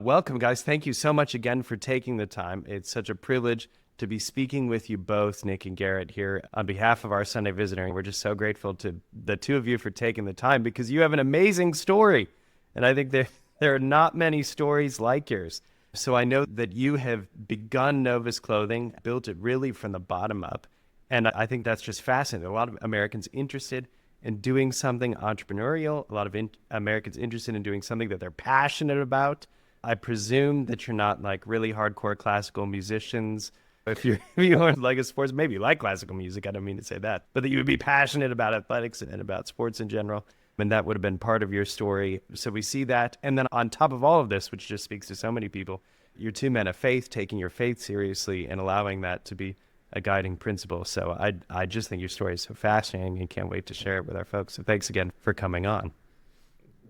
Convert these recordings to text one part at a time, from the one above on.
Welcome, guys. Thank you so much again for taking the time. It's such a privilege to be speaking with you both, Nick and Garrett, here on behalf of our Sunday Visitor. We're just so grateful to the two of you for taking the time because you have an amazing story. And I think there are not many stories like yours. So I know that you have begun Novus Clothing, built it really from the bottom up. And I think that's just fascinating. A lot of Americans interested in doing something entrepreneurial, a lot of Americans interested in doing something that they're passionate about. I presume that you're not like really hardcore classical musicians. If you aren't like a sports, maybe you like classical music. I don't mean to say that, but that you would be passionate about athletics and about sports in general. And that would have been part of your story. So we see that. And then on top of all of this, which just speaks to so many people, you're two men of faith, taking your faith seriously and allowing that to be a guiding principle. So I just think your story is so fascinating and can't wait to share it with our folks. So thanks again for coming on.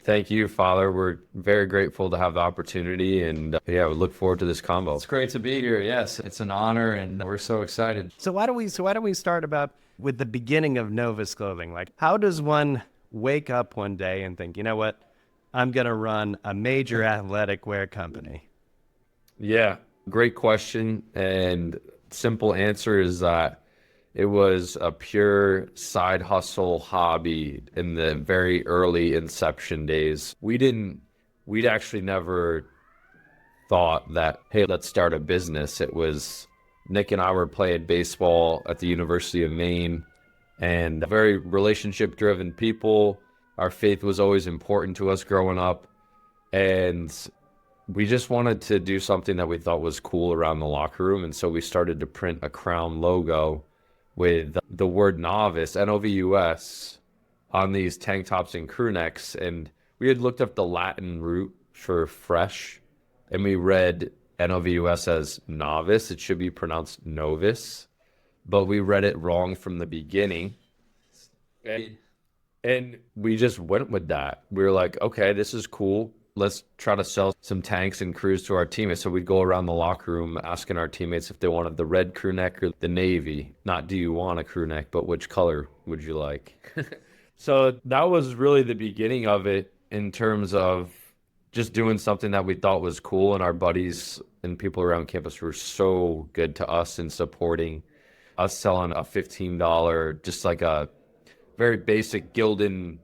Thank you, Father. We're very grateful to have the opportunity, and we look forward to this convo. It's great to be here. Yes, it's an honor, and we're so excited. So why don't we start with the beginning of Novus Clothing? Like, how does one wake up one day and think, you know what, I'm going to run a major athletic wear company? Yeah, great question. And simple answer is that it was a pure side hustle hobby in the very early inception days. We'd actually never thought that, hey, let's start a business. It was Nick and I were playing baseball at the University of Maine, and very relationship driven people. Our faith was always important to us growing up. And we just wanted to do something that we thought was cool around the locker room. And so we started to print a crown logo with the word Novus, N-O-V-U-S, on these tank tops and crew necks. And we had looked up the Latin root for fresh, and we read N-O-V-U-S as novice. It should be pronounced novus, but we read it wrong from the beginning. And we just went with that. We were like, okay, this is cool. Let's try to sell some tanks and crews to our teammates. So we'd go around the locker room asking our teammates if they wanted the red crew neck or the navy. Not do you want a crew neck, but which color would you like? So that was really the beginning of it in terms of just doing something that we thought was cool. And our buddies and people around campus were so good to us in supporting us selling a $15, just like a very basic Gildan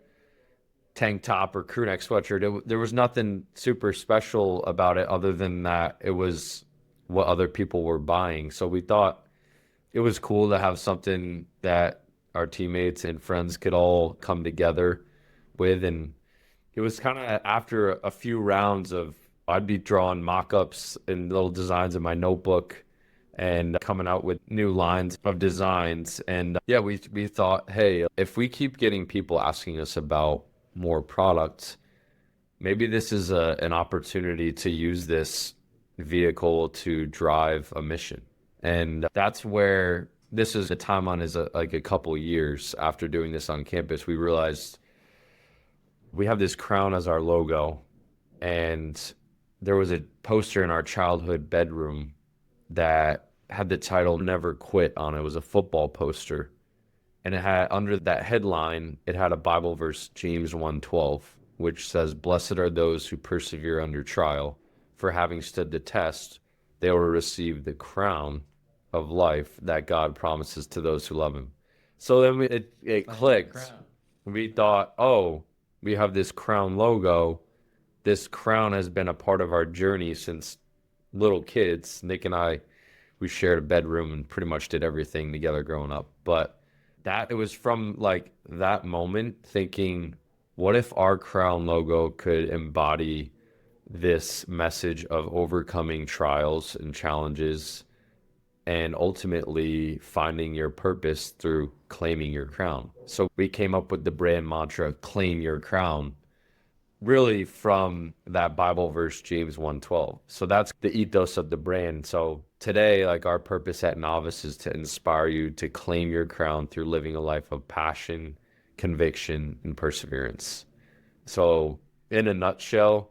tank top or crew neck sweatshirt. There was nothing super special about it other than that it was what other people were buying. So we thought it was cool to have something that our teammates and friends could all come together with. And it was kind of after a few rounds of, I'd be drawing mock-ups and little designs in my notebook and coming out with new lines of designs. And we thought, hey, if we keep getting people asking us about more products, maybe this is an opportunity to use this vehicle to drive a mission. And that's where this is the timeline is like a couple years after doing this on campus. We realized we have this crown as our logo, and there was a poster in our childhood bedroom that had the title Never Quit on it. It was a football poster. And it had, under that headline, it had a Bible verse, James 1:12, which says, "Blessed are those who persevere under trial, for having stood the test, they will receive the crown of life that God promises to those who love him." So then it clicked. We thought, oh, we have this crown logo. This crown has been a part of our journey since little kids. Nick and I, we shared a bedroom and pretty much did everything together growing up. But it was from like that moment thinking, what if our crown logo could embody this message of overcoming trials and challenges and ultimately finding your purpose through claiming your crown? So we came up with the brand mantra, claim your crown, really from that Bible verse, James 1:12. So that's the ethos of the brand. So today, like, our purpose at Novus is to inspire you to claim your crown through living a life of passion, conviction, and perseverance. So in a nutshell,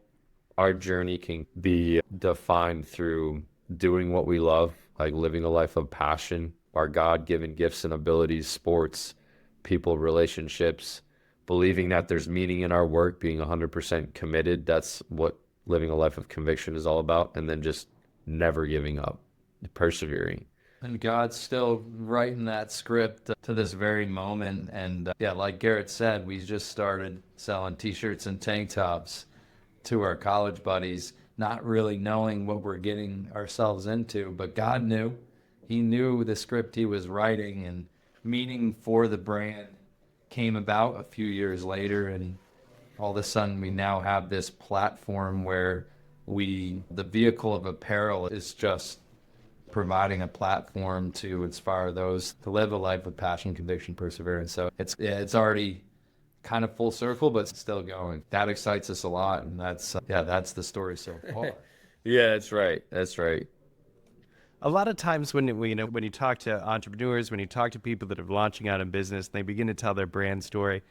our journey can be defined through doing what we love, like living a life of passion, our God-given gifts and abilities, sports, people, relationships, believing that there's meaning in our work, being 100% committed. That's what living a life of conviction is all about, and then just never giving up, persevering. And God's still writing that script to this very moment. And yeah, like Garrett said, we just started selling t-shirts and tank tops to our college buddies, not really knowing what we're getting ourselves into, but God knew. He knew the script he was writing, and meaning for the brand came about a few years later, and all of a sudden we now have this platform where the vehicle of apparel is just providing a platform to inspire those to live a life of passion, conviction, perseverance. So it's already kind of full circle, but it's still going. That excites us a lot, and that's the story so far. Yeah, that's right. That's right. A lot of times when when you talk to entrepreneurs, when you talk to people that are launching out in business, and they begin to tell their brand story,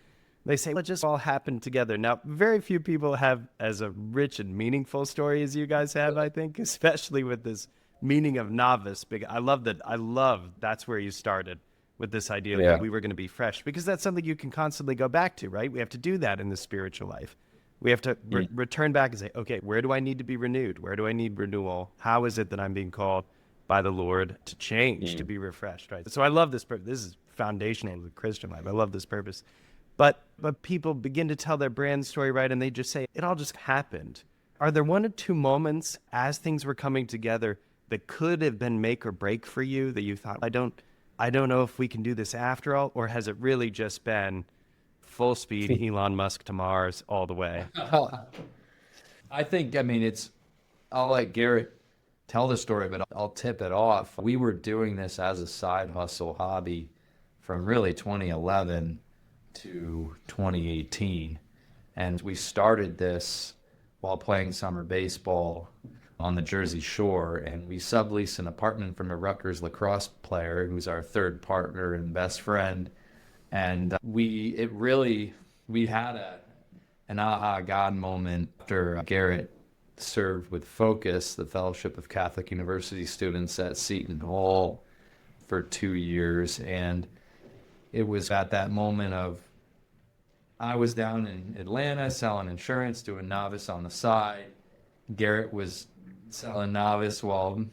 they say, well, it just all happened together. Now, very few people have as a rich and meaningful story as you guys have, I think, especially with this meaning of novice. I love that. I love that's where you started with this idea that we were going to be fresh, because that's something you can constantly go back to, right? We have to do that in the spiritual life. We have to return back and say, okay, where do I need to be renewed? Where do I need renewal? How is it that I'm being called by the Lord to change, to be refreshed, right? So I love this purpose. This is foundational to the Christian life. I love this purpose. But people begin to tell their brand story, right? And they just say, it all just happened. Are there one or two moments as things were coming together that could have been make or break for you that you thought, I don't know if we can do this after all? Or has it really just been full speed Elon Musk to Mars all the way? I think, I'll let Garrett tell the story, but I'll tip it off. We were doing this as a side hustle hobby from really 2011 to 2018. And we started this while playing summer baseball on the Jersey Shore, and we subleased an apartment from a Rutgers lacrosse player who's our third partner and best friend. And we had an aha God moment after Garrett served with Focus, the Fellowship of Catholic University Students at Seton Hall, for 2 years. And it was at that moment of, I was down in Atlanta selling insurance, doing Novice on the side. Garrett was selling Novice while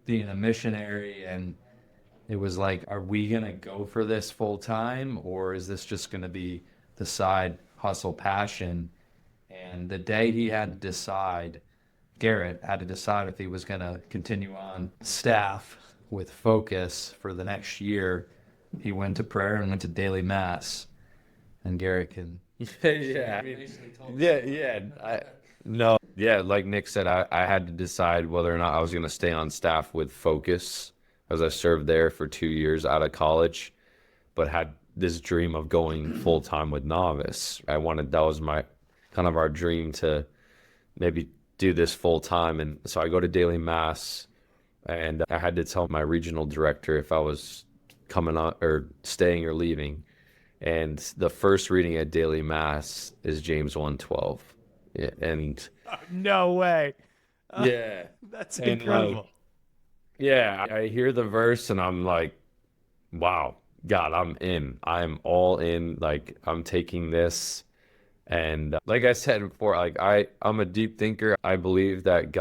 being a missionary, and it was like, are we going to go for this full time, or is this just going to be the side hustle passion? And the day Garrett had to decide if he was going to continue on staff with Focus for the next year, he went to prayer and went to daily mass. And Garrett can... Yeah, like Nick said, I had to decide whether or not I was going to stay on staff with Focus, as I served there for 2 years out of college, but had this dream of going full time with Novice. That was my kind of our dream to maybe do this full time. And so I go to daily mass, and I had to tell my regional director if I was coming on or staying or leaving. And the first reading at daily mass is James 1:12. Yeah, and No way. yeah, That's and incredible. I hear the verse and I'm like, wow, God, I'm in. I'm all in. Like, I'm taking this. And like I said before, like I'm a deep thinker. I believe that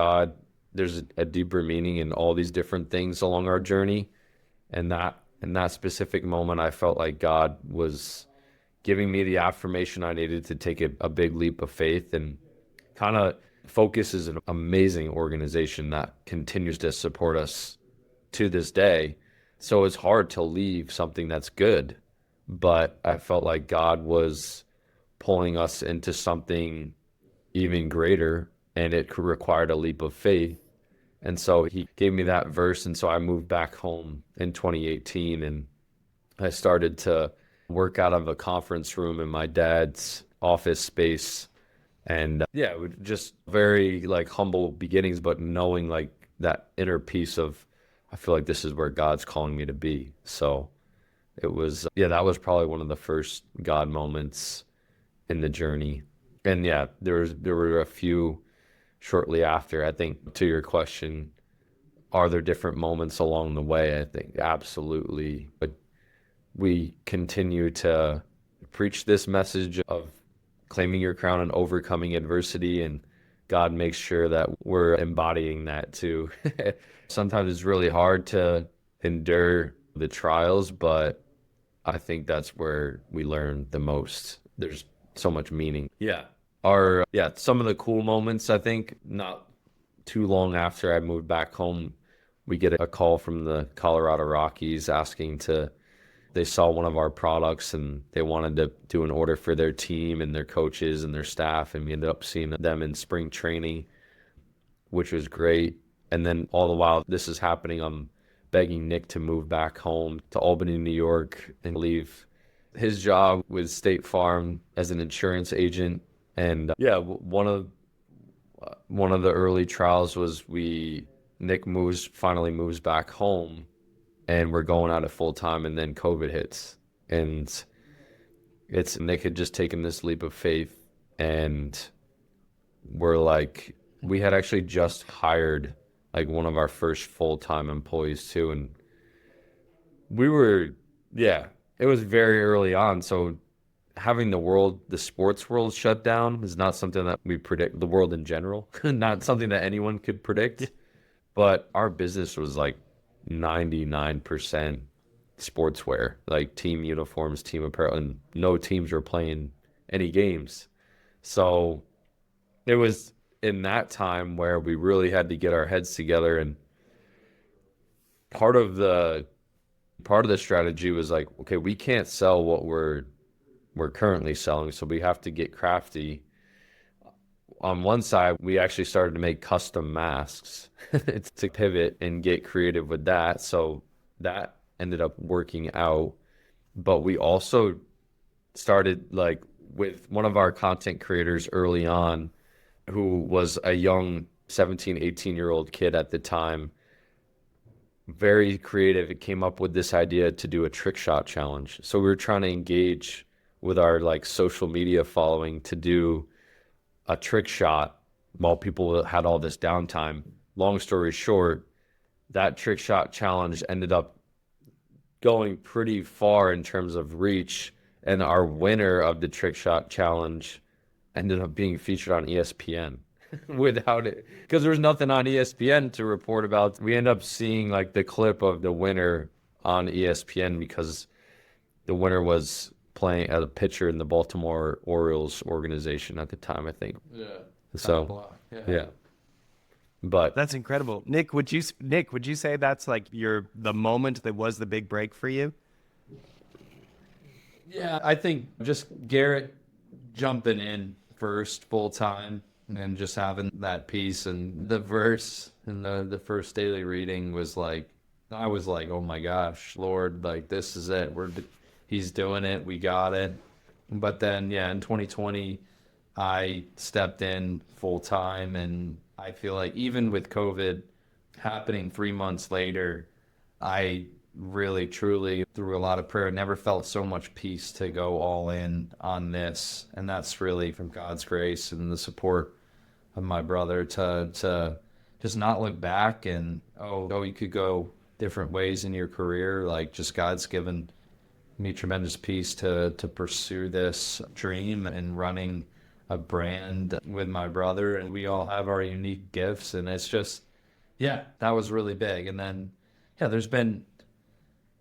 there's a deeper meaning in all these different things along our journey. And that in that specific moment, I felt like God was giving me the affirmation I needed to take a big leap of faith. And kind of Focus is an amazing organization that continues to support us to this day. So it's hard to leave something that's good. But I felt like God was pulling us into something even greater, and it required a leap of faith. And so he gave me that verse, and so I moved back home in 2018, and I started to work out of a conference room in my dad's office space. And it was just very like humble beginnings, but knowing like that inner peace of, I feel like this is where God's calling me to be. So it was, that was probably one of the first God moments in the journey. And there were a few shortly after. I think, to your question, are there different moments along the way? I think absolutely. But we continue to preach this message of claiming your crown and overcoming adversity, and God makes sure that we're embodying that too. Sometimes it's really hard to endure the trials, but I think that's where we learn the most. There's so much meaning. Yeah. Some of the cool moments, I think, not too long after I moved back home, we get a call from the Colorado Rockies they saw one of our products and they wanted to do an order for their team and their coaches and their staff. And we ended up seeing them in spring training, which was great. And then all the while this is happening, I'm begging Nick to move back home to Albany, New York, and leave his job with State Farm as an insurance agent. And one of the early trials was Nick finally moves back home, and we're going at it full time, and then COVID hits, and Nick had just taken this leap of faith, and we had actually just hired like one of our first full-time employees too, and it was very early on, so having the sports world shut down is not something that we predict, the world in general, not something that anyone could predict. But our business was like 99% sportswear, like team uniforms, team apparel, and no teams were playing any games. So it was in that time where we really had to get our heads together, and part of the strategy was like, okay, we can't sell what we're currently selling, so we have to get crafty. On one side, we actually started to make custom masks to pivot and get creative with that. So that ended up working out. But we also started like with one of our content creators early on, who was a young 17, 18-year-old kid at the time, very creative. It came up with this idea to do a trick shot challenge. So we were trying to engage with our like social media following to do a trick shot while people had all this downtime. Long story short, that trick shot challenge ended up going pretty far in terms of reach, and our winner of the trick shot challenge ended up being featured on ESPN without it, because there was nothing on ESPN to report about. We end up seeing like the clip of the winner on ESPN because the winner was playing as a pitcher in the Baltimore Orioles organization at the time, I think. Yeah. So, yeah. But That's incredible. Nick, would you say that's like the moment that was the big break for you? Yeah, I think just Garrett jumping in first full time and just having that piece, and the verse in the first daily reading was like, I was like, oh my gosh, Lord, like this is it. He's doing it. We got it. But then, in 2020, I stepped in full time, and I feel like even with COVID happening 3 months later, I really, truly, through a lot of prayer, never felt so much peace to go all in on this. And that's really from God's grace and the support of my brother to just not look back and, you could go different ways in your career. Like, just God's given me tremendous peace to pursue this dream and running a brand with my brother. And we all have our unique gifts, and it's just, that was really big. And then, there's been,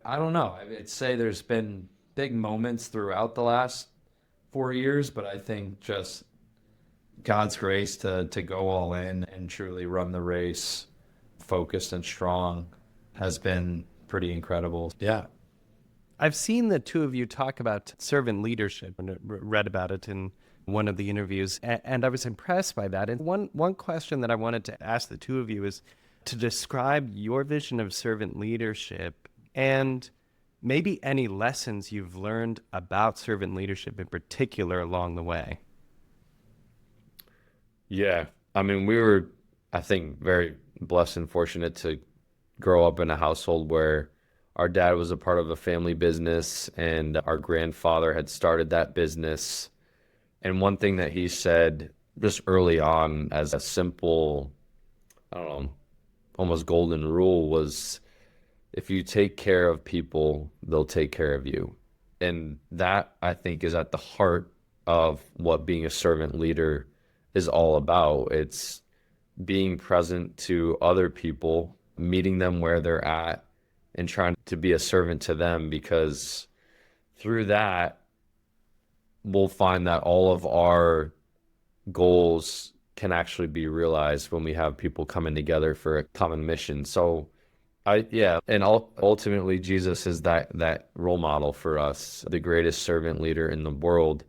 I don't know, I'd say there's been big moments throughout the last 4 years, but I think just God's grace to go all in and truly run the race focused and strong has been pretty incredible. Yeah. I've seen the two of you talk about servant leadership and read about it in one of the interviews, and I was impressed by that. And one question that I wanted to ask the two of you is to describe your vision of servant leadership and maybe any lessons you've learned about servant leadership in particular along the way. yeah, I mean, we were, I think, very blessed and fortunate to grow up in a household where our dad was a part of a family business and our grandfather had started that business. And one thing that he said just early on as a simple, I don't know, almost golden rule was, if you take care of people, they'll take care of you. And that, I think, is at the heart of what being a servant leader is all about. It's being present to other people, meeting them where they're at, and trying to be a servant to them, because through that, we'll find that all of our goals can actually be realized when we have people coming together for a common mission. So yeah, and ultimately Jesus is that role model for us. The greatest servant leader in the world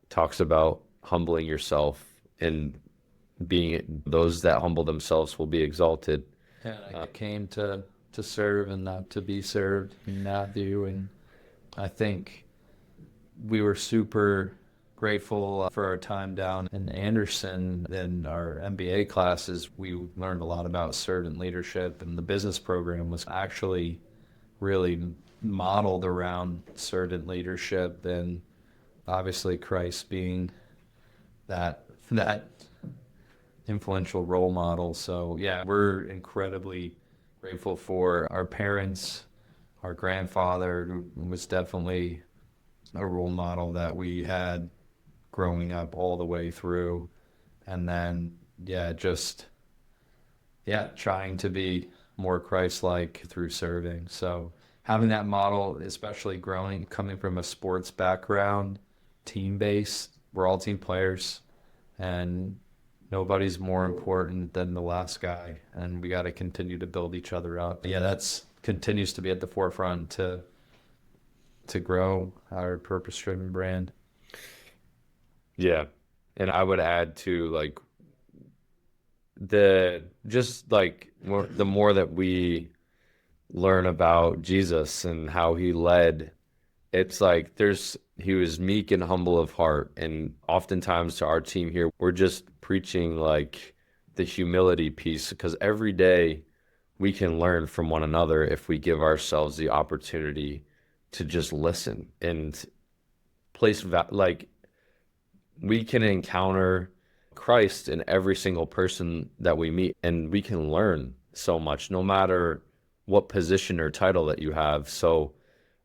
talks about humbling yourself, and being those that humble themselves will be exalted. And I came to serve and not to be served in Matthew. And I think we were super grateful for our time down in Anderson. In our MBA classes, we learned a lot about servant leadership, and the business program was actually really modeled around servant leadership, and obviously Christ being that influential role model. So yeah, we're incredibly grateful for our parents. Our grandfather was definitely a role model that we had growing up all the way through. And then, trying to be more Christ-like through serving. So having that model, especially coming from a sports background, team-based, we're all team players, and nobody's more important than the last guy, and we got to continue to build each other up. Yeah, that's continues to be at the forefront to grow our purpose-driven brand. Yeah. And I would add to, like, the more that we learn about Jesus and how he led, it's like he was meek and humble of heart. And oftentimes to our team here, we're just preaching like the humility piece, because every day we can learn from one another if we give ourselves the opportunity to just listen and like, we can encounter Christ in every single person that we meet, and we can learn so much no matter what position or title that you have. So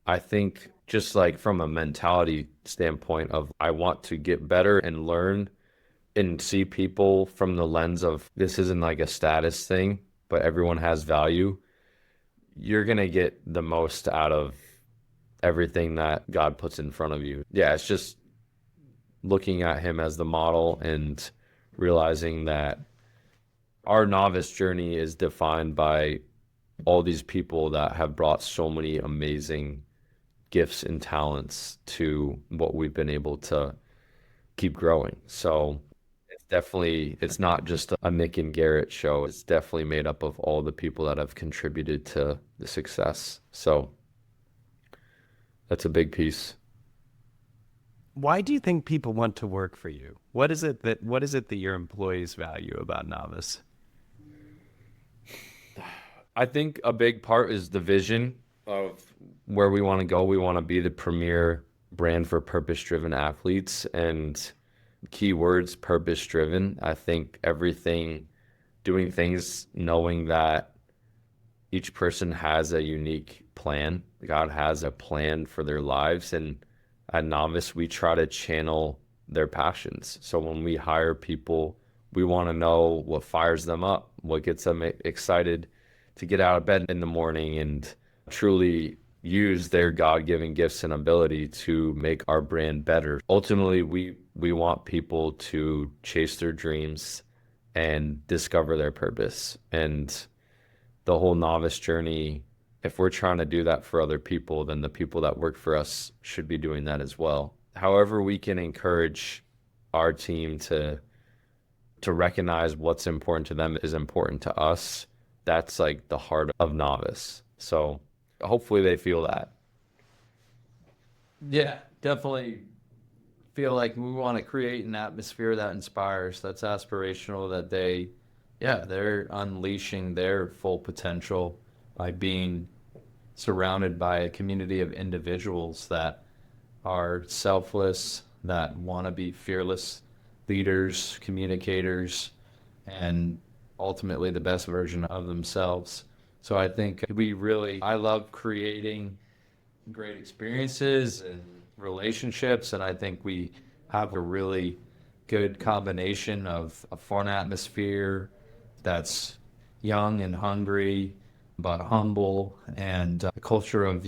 I think, just like from a mentality standpoint of, I want to get better and learn and see people from the lens of, this isn't like a status thing, but everyone has value. You're going to get the most out of everything that God puts in front of you. Yeah, it's just looking at him as the model and realizing that our novice journey is defined by all these people that have brought so many amazing gifts and talents to what we've been able to keep growing. So it's not just a Nick and Garrett show. It's definitely made up of all the people that have contributed to the success. So that's a big piece. Why do you think people want to work for you? What is it that your employees value about Novus? I think a big part is the vision of where we want to go. We want to be the premier brand for purpose-driven athletes, and keywords purpose-driven. I think doing things knowing that each person has a unique plan. God has a plan for their lives, and at Novice, we try to channel their passions. So when we hire people, we want to know what fires them up, what gets them excited to get out of bed in the morning, and truly use their God-given gifts and ability to make our brand better. Ultimately, we want people to chase their dreams and discover their purpose. And the whole Novice journey, if we're trying to do that for other people, then the people that work for us should be doing that as well. However we can encourage our team to recognize what's important to them is important to us, that's like the heart of Novice. So hopefully they feel that. Yeah, definitely feel like we want to create an atmosphere that inspires, that's aspirational, that they're unleashing their full potential by being surrounded by a community of individuals that are selfless, that want to be fearless leaders, communicators, and ultimately the best version of themselves. So I think I love creating great experiences and relationships, and I think we have a really good combination of a fun atmosphere that's young and hungry, but humble, and a culture of,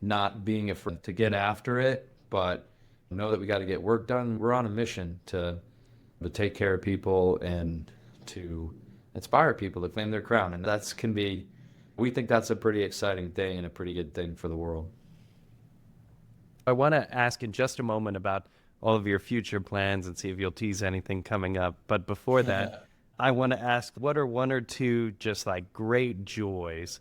not being afraid to get after it, but know that we got to get work done. We're on a mission to take care of people and to inspire people to claim their crown. And we think that's a pretty exciting thing and a pretty good thing for the world. I want to ask in just a moment about all of your future plans and see if you'll tease anything coming up. But before that, I want to ask, what are one or two just like great joys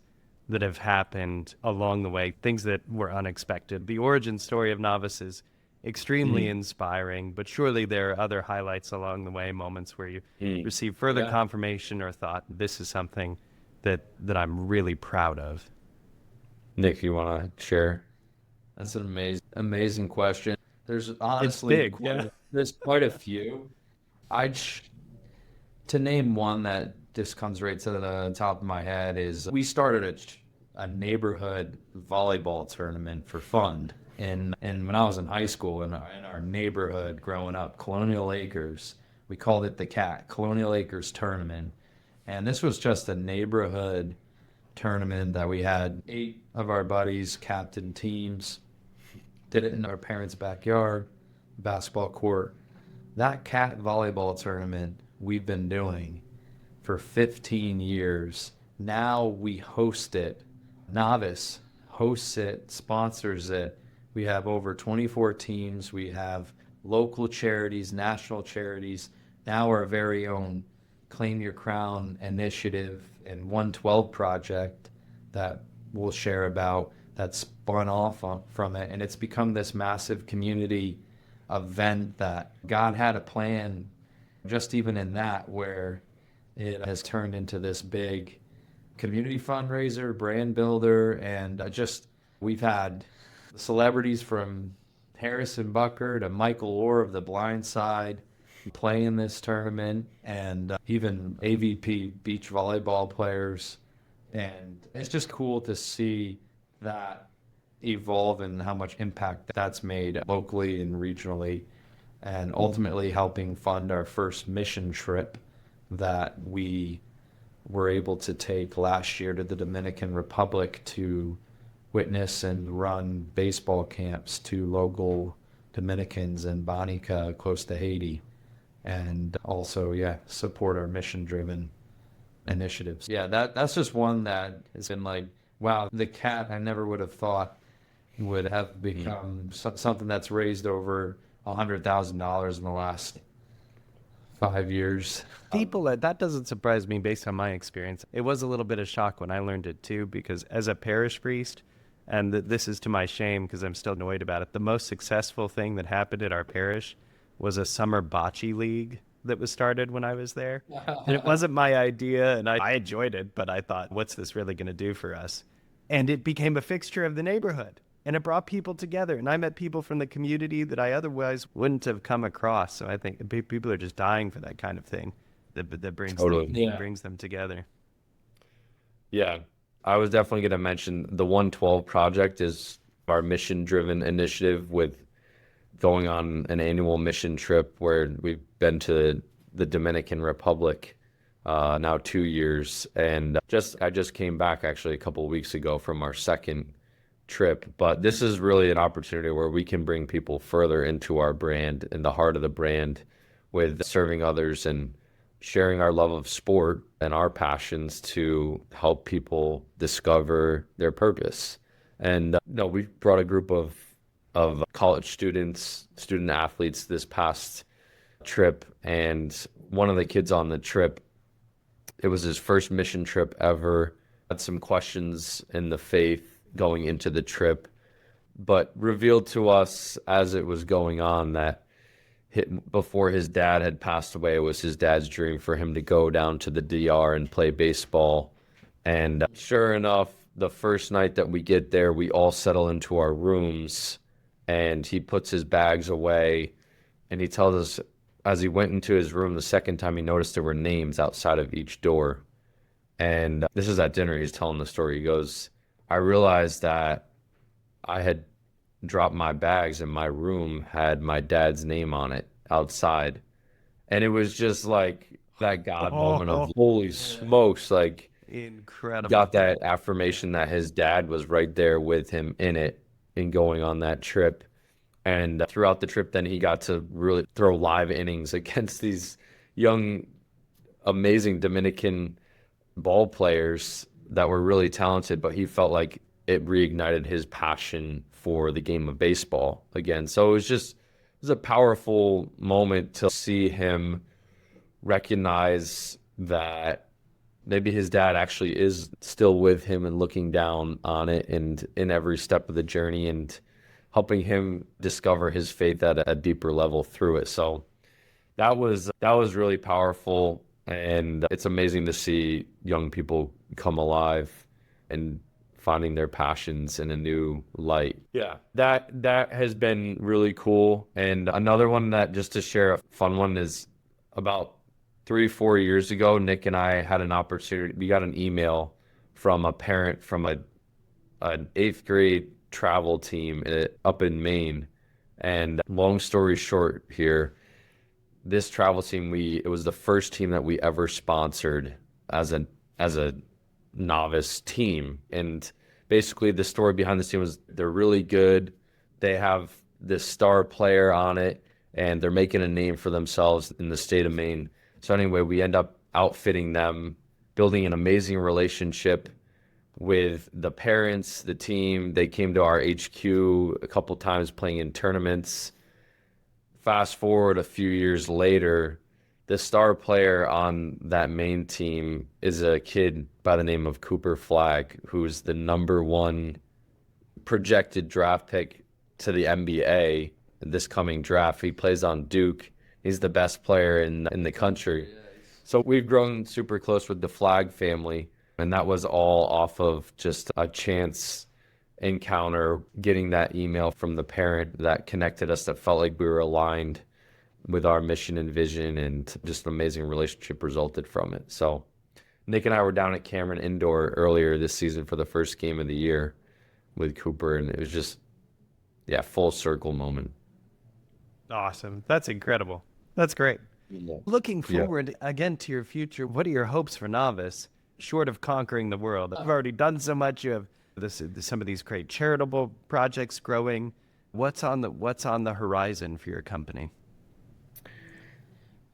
that have happened along the way, things that were unexpected? The origin story of Novus is extremely inspiring, but surely there are other highlights along the way, moments where you receive further confirmation or thought, this is something that I'm really proud of. Nick, you want to share? That's an amazing question. There's honestly there's quite a few. To name one that just comes right to the top of my head is we started a neighborhood volleyball tournament for fun. And when I was in high school, in our neighborhood growing up, Colonial Acres, we called it the CAT, Colonial Acres Tournament. And this was just a neighborhood tournament that we had 8 of our buddies captain teams, did it in our parents' backyard, basketball court. That CAT volleyball tournament we've been doing for 15 years. Now we host it. Novus hosts it, sponsors it. We have over 24 teams. We have local charities, national charities, now our very own Claim Your Crown initiative and 112 project that we'll share about that spun off from it. And it's become this massive community event that God had a plan just even in that, where it has turned into this big community fundraiser, brand builder, and we've had celebrities from Harrison Bucker to Michael Orr of The Blind Side play in this tournament, and even AVP beach volleyball players. And it's just cool to see that evolve and how much impact that's made locally and regionally, and ultimately helping fund our first mission trip that we were able to take last year to the Dominican Republic to witness and run baseball camps to local Dominicans in Bonica, close to Haiti, and also, support our mission-driven initiatives. That's just one that has been like, wow, the CAT, I never would have thought would have become something that's raised over $100,000 in the last 5 years. That doesn't surprise me based on my experience. It was a little bit of shock when I learned it too, because as a parish priest, and this is to my shame because I'm still annoyed about it, the most successful thing that happened at our parish was a summer bocce league that was started when I was there. And it wasn't my idea, and I enjoyed it, but I thought, what's this really going to do for us? And it became a fixture of the neighborhood, and it brought people together. And I met people from the community that I otherwise wouldn't have come across. So I think people are just dying for that kind of thing that brings them together. Yeah, I was definitely going to mention the 112 project is our mission-driven initiative with going on an annual mission trip where we've been to the Dominican Republic now 2 years. And I just came back actually a couple of weeks ago from our second trip. But this is really an opportunity where we can bring people further into our brand, in the heart of the brand, with serving others and sharing our love of sport and our passions to help people discover their purpose. And we brought a group of college student athletes this past trip, and one of the kids on the trip, it was his first mission trip ever, had some questions in the faith going into the trip, but revealed to us as it was going on that before his dad had passed away, it was his dad's dream for him to go down to the DR and play baseball. And sure enough, the first night that we get there, we all settle into our rooms, and he puts his bags away, and he tells us as he went into his room the second time, he noticed there were names outside of each door. And this is at dinner, he's telling the story. He goes, I realized that I had dropped my bags, and my room had my dad's name on it outside. And it was just like that God moment of holy smokes, like Incredible. got that affirmation that his dad was right there with him in it and going on that trip. And throughout the trip, then he got to really throw live innings against these young, amazing Dominican ball players that were really talented, but he felt like it reignited his passion for the game of baseball again. So it was a powerful moment to see him recognize that maybe his dad actually is still with him and looking down on it and in every step of the journey and helping him discover his faith at a deeper level through it. So that was really powerful, and it's amazing to see young people come alive and finding their passions in a new light. Yeah, that has been really cool. And another one that, just to share a fun one, is about 3-4 years ago, Nick and I had an opportunity. We got an email from a parent from an eighth grade travel team up in Maine. And long story short here, this travel team, it was the first team that we ever sponsored as a novice team. And basically the story behind this team was they're really good. They have this star player on it, and they're making a name for themselves in the state of Maine. So anyway, we end up outfitting them, building an amazing relationship with the parents, the team. They came to our HQ a couple times playing in tournaments. Fast forward a few years later, the star player on that main team is a kid by the name of Cooper Flagg, who's the #1 projected draft pick to the NBA this coming draft. He plays on Duke. He's the best player in the country. So we've grown super close with the Flagg family, and that was all off of just a chance encounter, getting that email from the parent that connected us, that felt like we were aligned with our mission and vision, and just an amazing relationship resulted from it. So Nick and I were down at Cameron Indoor earlier this season for the first game of the year with Cooper, and it was just, yeah, full circle moment. Awesome. That's incredible. That's great. Yeah. Looking forward again to your future, what are your hopes for Novice, short of conquering the world? I've already done so much. You have some of these great charitable projects growing. What's on the horizon for your company?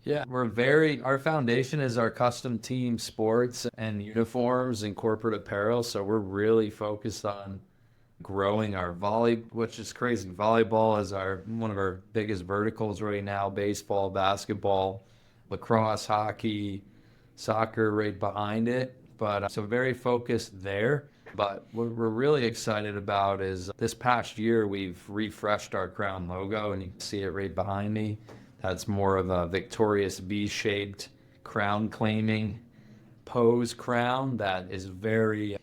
Yeah, our foundation is our custom team sports and uniforms and corporate apparel. So we're really focused on growing our which is crazy. Volleyball is one of our biggest verticals right now. Baseball, basketball, lacrosse, hockey, soccer right behind it. But so very focused there. But what we're really excited about is this past year, we've refreshed our crown logo, and you can see it right behind me. That's more of a victorious V-shaped crown claiming pose crown that is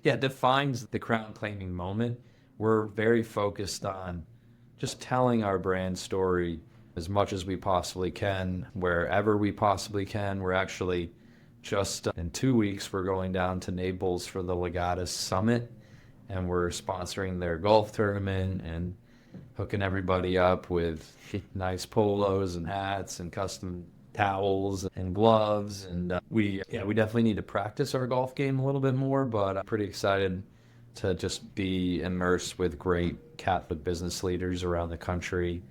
defines the crown claiming moment. We're very focused on just telling our brand story as much as we possibly can, wherever we possibly can. We're actually just in 2 weeks, we're going down to Naples for the Legatus Summit, and we're sponsoring their golf tournament and hooking everybody up with nice polos and hats and custom towels and gloves. And we definitely need to practice our golf game a little bit more, but I'm pretty excited to just be immersed with great Catholic business leaders around the country.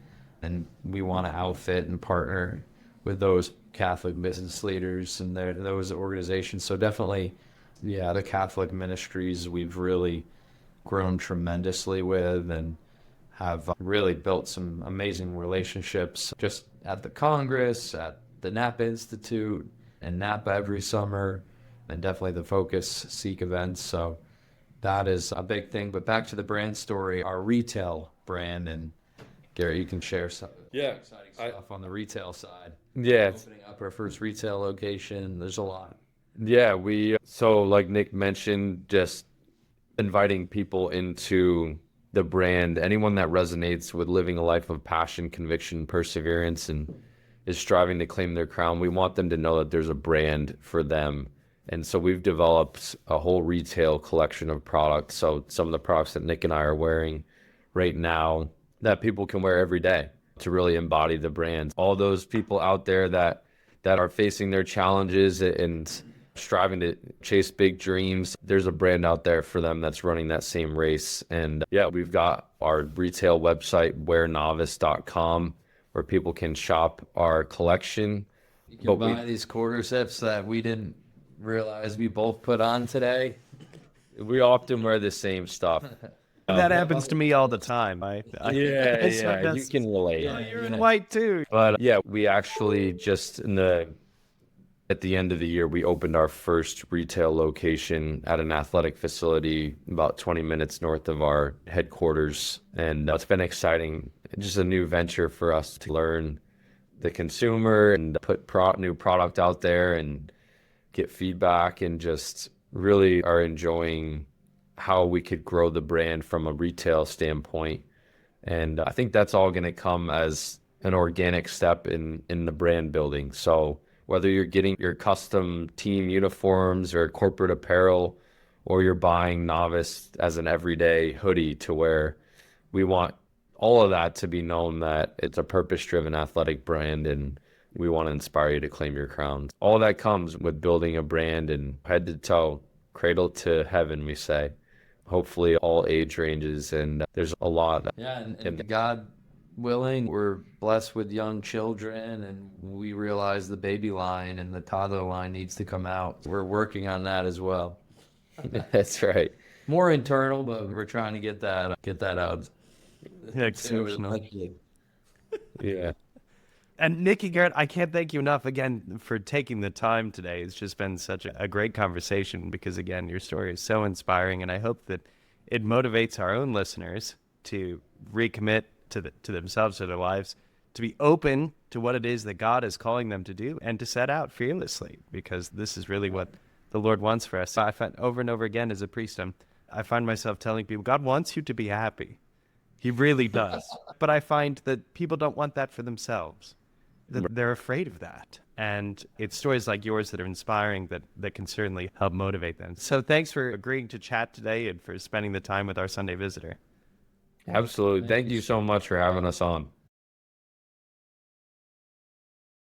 And we want to outfit and partner with those Catholic business leaders and those organizations. So definitely, the Catholic ministries we've really grown tremendously with, and have really built some amazing relationships just at the Congress, at the Napa Institute, and Napa every summer, and definitely the Focus Seek events. So that is a big thing. But back to the brand story, our retail brand, and Garrett, you can share some exciting stuff on the retail side. Yeah. Opening up our first retail location. There's a lot. Yeah, so like Nick mentioned, just inviting people into the brand, anyone that resonates with living a life of passion, conviction, perseverance, and is striving to claim their crown. We want them to know that there's a brand for them. And so we've developed a whole retail collection of products. So some of the products that Nick and I are wearing right now that people can wear every day to really embody the brand. All those people out there that that are facing their challenges and striving to chase big dreams. There's a brand out there for them that's running that same race. And yeah, we've got our retail website, wearnovus.com, where people can shop our collection. You can buy these quarter zips that we didn't realize we both put on today. We often wear the same stuff. That happens to me all the time. You can relate. Yeah, you're in white too. But yeah, we actually just at the end of the year, we opened our first retail location at an athletic facility about 20 minutes north of our headquarters. And it's been exciting. Just a new venture for us to learn the consumer and put new product out there and get feedback, and just really are enjoying how we could grow the brand from a retail standpoint. And I think that's all going to come as an organic step in the brand building. So whether you're getting your custom team uniforms or corporate apparel, or you're buying Novus as an everyday hoodie to wear, we want all of that to be known that it's a purpose-driven athletic brand, and we want to inspire you to claim your crown. All that comes with building a brand, and head to toe, cradle to heaven, we say. Hopefully all age ranges, and there's a lot. Yeah, and God willing, we're blessed with young children, and we realize the baby line and the toddler line needs to come out. We're working on that as well. That's right. More internal, but we're trying to get that out. Exceptional. Yeah. And Nick and Garrett, I can't thank you enough again for taking the time today. It's just been such a great conversation because, again, your story is so inspiring, and I hope that it motivates our own listeners to recommit to themselves, to their lives, to be open to what it is that God is calling them to do, and to set out fearlessly, because this is really what the Lord wants for us. I find over and over again as a priest, I find myself telling people, God wants you to be happy. He really does. But I find that people don't want that for themselves. That they're afraid of that. And it's stories like yours that are inspiring that can certainly help motivate them. So thanks for agreeing to chat today and for spending the time with our Sunday visitor. Absolutely. Thank you so much for having us on.